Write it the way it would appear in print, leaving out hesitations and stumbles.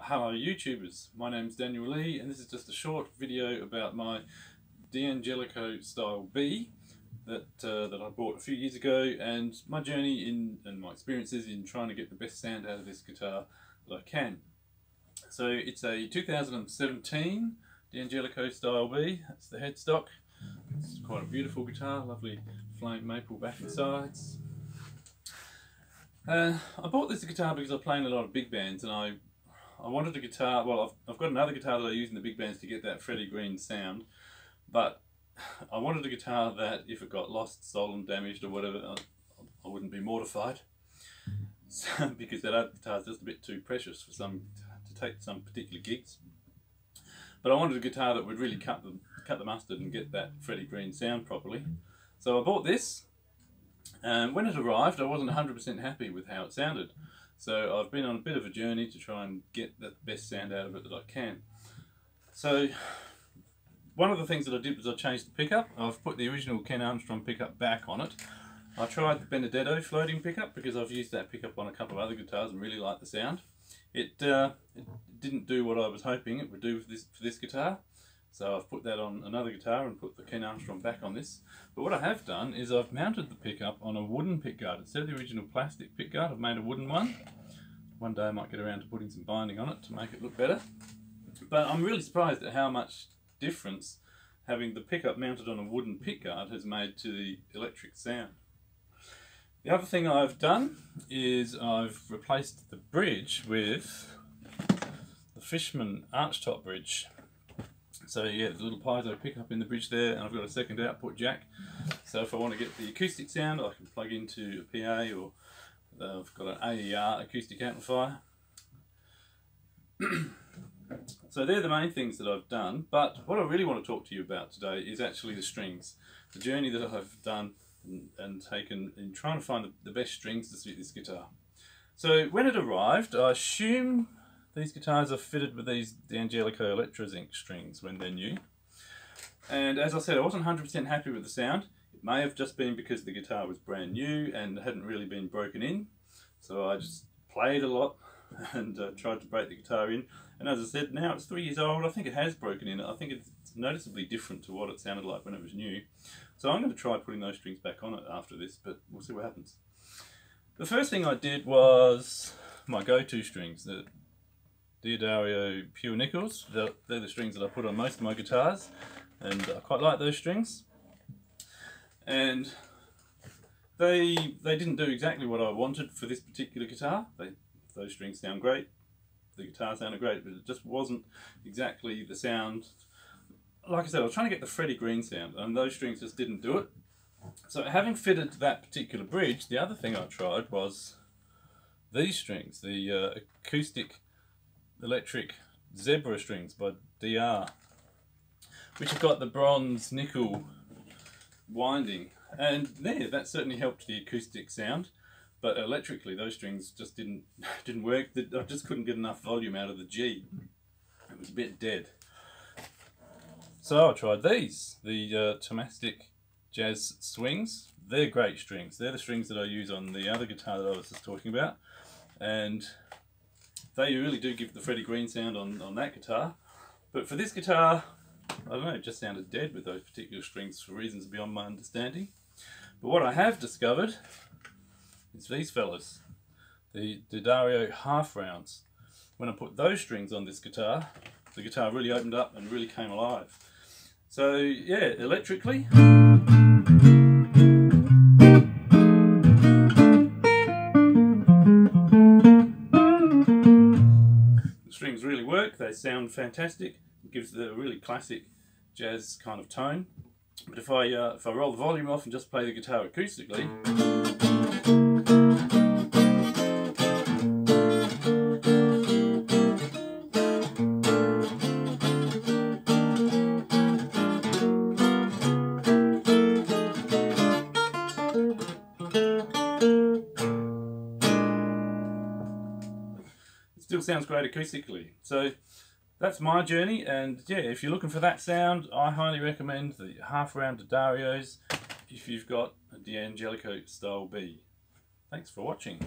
Hello YouTubers, my name's Daniel Lee and this is just a short video about my D'Angelico Style B that I bought a few years ago, and my journey and my experiences in trying to get the best sound out of this guitar that I can. So it's a 2017 D'Angelico Style B, that's the headstock. It's quite a beautiful guitar, lovely flame maple back and sides. I bought this guitar because I play in a lot of big bands, and I wanted a guitar. Well, I've got another guitar that I use in the big bands to get that Freddie Green sound, but I wanted a guitar that if it got lost, stolen, damaged or whatever, I wouldn't be mortified, because that other guitar is just a bit too precious for to take some particular gigs. But I wanted a guitar that would really cut the mustard and get that Freddie Green sound properly. So I bought this, and when it arrived I wasn't 100% happy with how it sounded. So I've been on a bit of a journey to try and get the best sound out of it that I can. So one of the things that I did was I changed the pickup. I've put the original Ken Armstrong pickup back on it. I tried the Benedetto floating pickup because I've used that pickup on a couple of other guitars and really liked the sound. It didn't do what I was hoping it would do for this guitar. So I've put that on another guitar and put the Ken Armstrong back on this. But what I have done is I've mounted the pickup on a wooden pickguard. Instead of the original plastic pickguard, I've made a wooden one. One day I might get around to putting some binding on it to make it look better. But I'm really surprised at how much difference having the pickup mounted on a wooden pickguard has made to the electric sound. The other thing I've done is I've replaced the bridge with the Fishman archtop bridge. So yeah, there's a little piezo pickup in the bridge there, and I've got a second output jack. So if I want to get the acoustic sound, I can plug into a PA, or I've got an AER acoustic amplifier. So they're the main things that I've done, but what I really want to talk to you about today is actually the strings. The journey that I've done and taken in trying to find the best strings to suit this guitar. So when it arrived, I assume these guitars are fitted with these D'Angelico Electrozinc strings when they're new. And as I said, I wasn't 100% happy with the sound. It may have just been because the guitar was brand new and hadn't really been broken in. So I just played a lot and tried to break the guitar in. And as I said, now it's 3 years old, I think it has broken in. I think it's noticeably different to what it sounded like when it was new. So I'm going to try putting those strings back on it after this, but we'll see what happens. The first thing I did was my go-to strings, the D'Addario Pure Nickels. They're the strings that I put on most of my guitars, and I quite like those strings. And they didn't do exactly what I wanted for this particular guitar. Those strings sound great, the guitar sounded great, but it just wasn't exactly the sound. Like I said, I was trying to get the Freddie Green sound, and those strings just didn't do it. So having fitted that particular bridge, the other thing I tried was these strings, the acoustic electric Zebra strings by DR, which have got the bronze nickel winding, and there, that certainly helped the acoustic sound. But electrically, those strings just didn't work. I just couldn't get enough volume out of the G. It was a bit dead. So I tried these, the Tomastic Jazz Swings. They're great strings. They're the strings that I use on the other guitar that I was just talking about, and they really do give the Freddie Green sound on that guitar. But for this guitar, I don't know, it just sounded dead with those particular strings for reasons beyond my understanding. But what I have discovered is these fellas, the D'Addario half rounds. When I put those strings on this guitar, the guitar really opened up and really came alive. So yeah, electrically, the strings really work, they sound fantastic. It gives the really classic jazz kind of tone. But if I roll the volume off and just play the guitar acoustically, still sounds great acoustically. So that's my journey, and yeah, if you're looking for that sound, I highly recommend the half round D'Addarios if you've got a D'Angelico Style B. Thanks for watching.